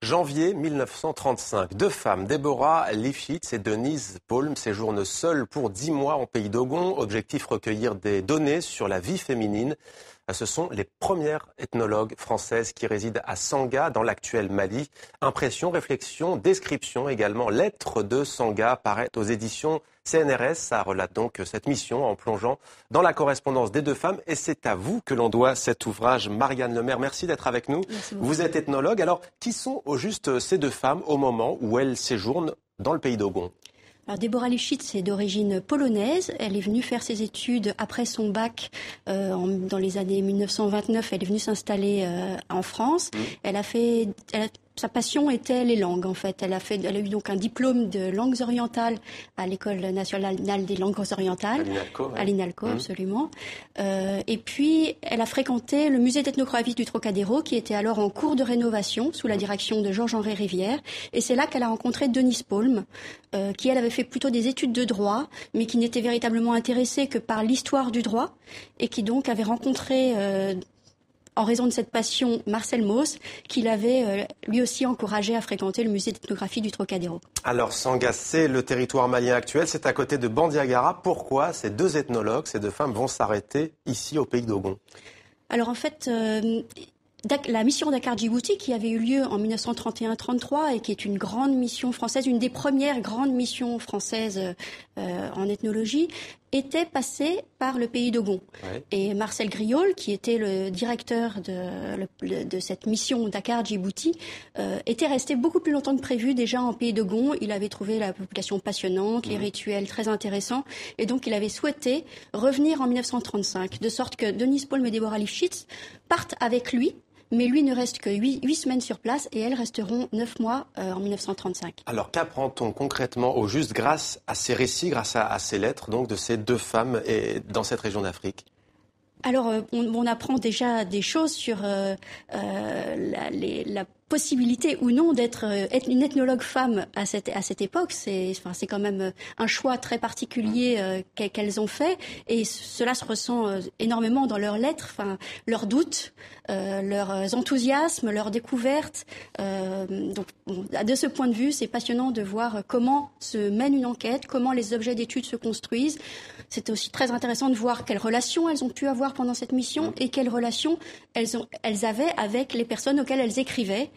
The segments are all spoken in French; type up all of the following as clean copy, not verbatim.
Janvier 1935. Deux femmes, Deborah Lifshitz et Denise Palm, séjournent seules pour 10 mois en pays d'Ogon. Objectif, recueillir des données sur la vie féminine. Ce sont les premières ethnologues françaises qui résident à Sanga, dans l'actuel Mali. Impression, réflexion, description également. Lettres de Sanga paraît aux éditions CNRS. Ça relate donc cette mission en plongeant dans la correspondance des deux femmes. Et c'est à vous que l'on doit cet ouvrage. Marianne Lemaire, merci d'être avec nous. Vous êtes ethnologue. Alors, qui sont au juste ces deux femmes au moment où elles séjournent dans le pays d'Ogon ? Alors Deborah Lifshitz est d'origine polonaise. Elle est venue faire ses études après son bac dans les années 1929. Elle est venue s'installer en France. Sa passion était les langues, en fait. Elle a eu donc un diplôme de langues orientales à l'École nationale des langues orientales. À l'INALCO, absolument. Et puis, elle a fréquenté le musée d'ethnographie du Trocadéro, qui était alors en cours de rénovation, sous la direction de Georges-Henri Rivière. Et c'est là qu'elle a rencontré Denise Palm, qui, elle, avait fait plutôt des études de droit, mais qui n'était véritablement intéressée que par l'histoire du droit, et qui donc avait rencontré en raison de cette passion, Marcel Mauss, qui l'avait lui aussi encouragé à fréquenter le musée d'ethnographie du Trocadéro. Alors Sanga, c'est le territoire malien actuel, c'est à côté de Bandiagara. Pourquoi ces deux ethnologues, ces deux femmes vont s'arrêter ici au pays d'Ogon ? Alors en fait, la mission Dakar-Djibouti, qui avait eu lieu en 1931-33 et qui est une grande mission française, une des premières grandes missions françaises en ethnologie, était passée par le pays d'Ogon. Ouais. Et Marcel Griol, qui était le directeur de cette mission Dakar-Djibouti, était resté beaucoup plus longtemps que prévu déjà en pays d'Ogon. Il avait trouvé la population passionnante, les rituels très intéressants, et donc il avait souhaité revenir en 1935, de sorte que Denise Palm et Deborah Lifshitz partent avec lui. Mais lui ne reste que 8 semaines sur place et elles resteront 9 mois en 1935. Alors qu'apprend-on concrètement au juste grâce à ces récits, grâce à ces lettres donc, de ces deux femmes dans cette région d'Afrique ? Alors on apprend déjà des choses sur la possibilité ou non d'être une ethnologue femme à cette époque. C'est quand même un choix très particulier qu'elles ont fait, et cela se ressent énormément dans leurs lettres, leurs doutes, leurs enthousiasmes, leurs découvertes. Donc de ce point de vue, c'est passionnant de voir comment se mène une enquête, comment les objets d'études se construisent. C'est aussi très intéressant de voir quelles relations elles ont pu avoir pendant cette mission et quelles relations elles avaient avec les personnes auxquelles elles écrivaient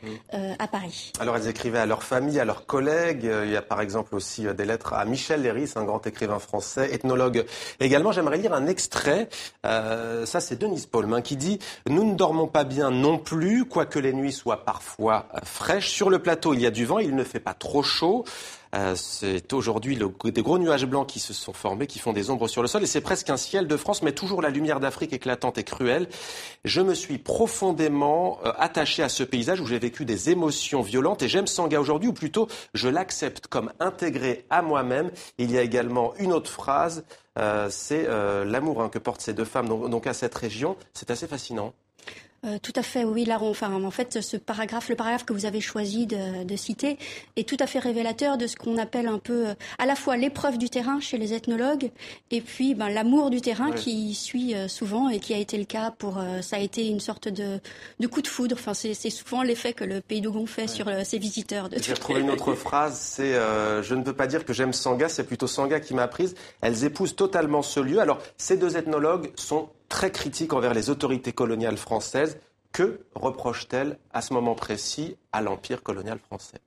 à Paris. Alors elles écrivaient à leurs familles, à leurs collègues. Il y a par exemple aussi des lettres à Michel Léris, un grand écrivain français, ethnologue également. J'aimerais lire un extrait. Ça c'est Denise Palm qui dit « Nous ne dormons pas bien non plus, quoique les nuits soient parfois fraîches. Sur le plateau, il y a du vent, il ne fait pas trop chaud. » C'est aujourd'hui des gros nuages blancs qui se sont formés, qui font des ombres sur le sol, et c'est presque un ciel de France, mais toujours la lumière d'Afrique éclatante et cruelle. Je me suis profondément attaché à ce paysage où j'ai vécu des émotions violentes, et j'aime Sanga aujourd'hui, ou plutôt je l'accepte comme intégré à moi-même. Il y a également une autre phrase, c'est l'amour que portent ces deux femmes donc à cette région. C'est assez fascinant. Tout à fait, oui. Là, en fait, le paragraphe que vous avez choisi de citer est tout à fait révélateur de ce qu'on appelle un peu à la fois l'épreuve du terrain chez les ethnologues et puis l'amour du terrain qui suit souvent, et qui a été le cas ça a été une sorte de coup de foudre. Enfin, c'est souvent l'effet que le pays d'Ogon fait sur ses visiteurs. J'ai retrouvé une autre phrase, c'est je ne peux pas dire que j'aime Sanga, c'est plutôt Sanga qui m'a prise. Elles épousent totalement ce lieu. Alors, ces deux ethnologues sont très critiques envers les autorités coloniales françaises. Que reproche-t-elle à ce moment précis à l'empire colonial français ?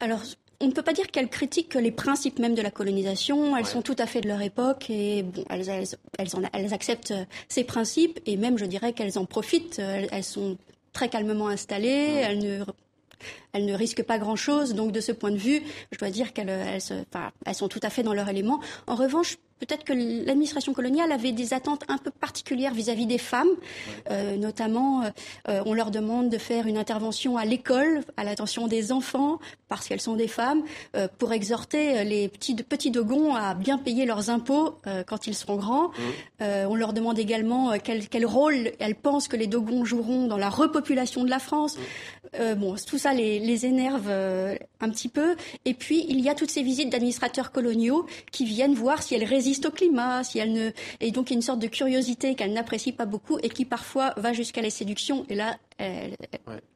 Alors, on ne peut pas dire qu'elles critiquent les principes même de la colonisation. Elles sont tout à fait de leur époque et elles acceptent ces principes, et même, je dirais, qu'elles en profitent. Elles sont très calmement installées. Elles ne risquent pas grand-chose. Donc, de ce point de vue, je dois dire qu'elles sont tout à fait dans leur élément. En revanche, peut-être que l'administration coloniale avait des attentes un peu particulières vis-à-vis des femmes. Notamment, on leur demande de faire une intervention à l'école, à l'attention des enfants, parce qu'elles sont des femmes, pour exhorter les petits Dogons à bien payer leurs impôts quand ils seront grands. On leur demande également quel rôle elles pensent que les Dogons joueront dans la repopulation de la France. Tout ça les énerve un petit peu. Et puis, il y a toutes ces visites d'administrateurs coloniaux qui viennent voir si elles résistent au climat, et donc il y a une sorte de curiosité qu'elles n'apprécient pas beaucoup et qui parfois va jusqu'à la séduction. Et là, Et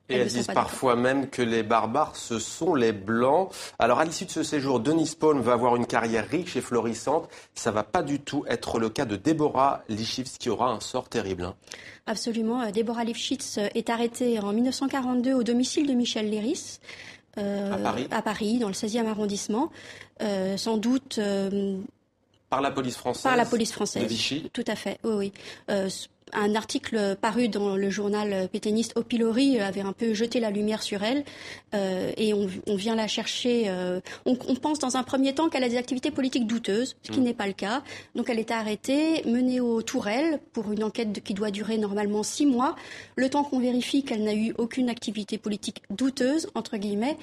elles disent parfois même que les barbares, ce sont les Blancs. Alors, à l'issue de ce séjour, Denise Paulm va avoir une carrière riche et florissante. Ça ne va pas du tout être le cas de Deborah Lifshitz, qui aura un sort terrible. Absolument. Deborah Lifshitz est arrêtée en 1942 au domicile de Michel Leiris. À Paris, dans le 16e arrondissement. Sans doute... Par la police française. Par la police française. De Vichy. Tout à fait, oui. Un article paru dans le journal pétainiste Au Pilori avait un peu jeté la lumière sur elle et on vient la chercher. On pense dans un premier temps qu'elle a des activités politiques douteuses, ce qui n'est pas le cas. Donc elle est arrêtée, menée aux Tourelles pour une enquête qui doit durer normalement 6 mois, le temps qu'on vérifie qu'elle n'a eu aucune activité politique douteuse, entre guillemets.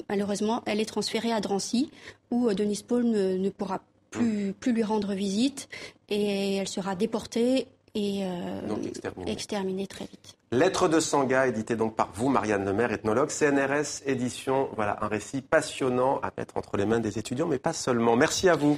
Malheureusement, elle est transférée à Drancy, où Denise Paulm ne pourra plus lui rendre visite et elle sera déportée et donc exterminée très vite. Lettre de Sangha, édité donc par vous, Marianne Lemaire, ethnologue, CNRS édition. Voilà, un récit passionnant à mettre entre les mains des étudiants, mais pas seulement. Merci à vous.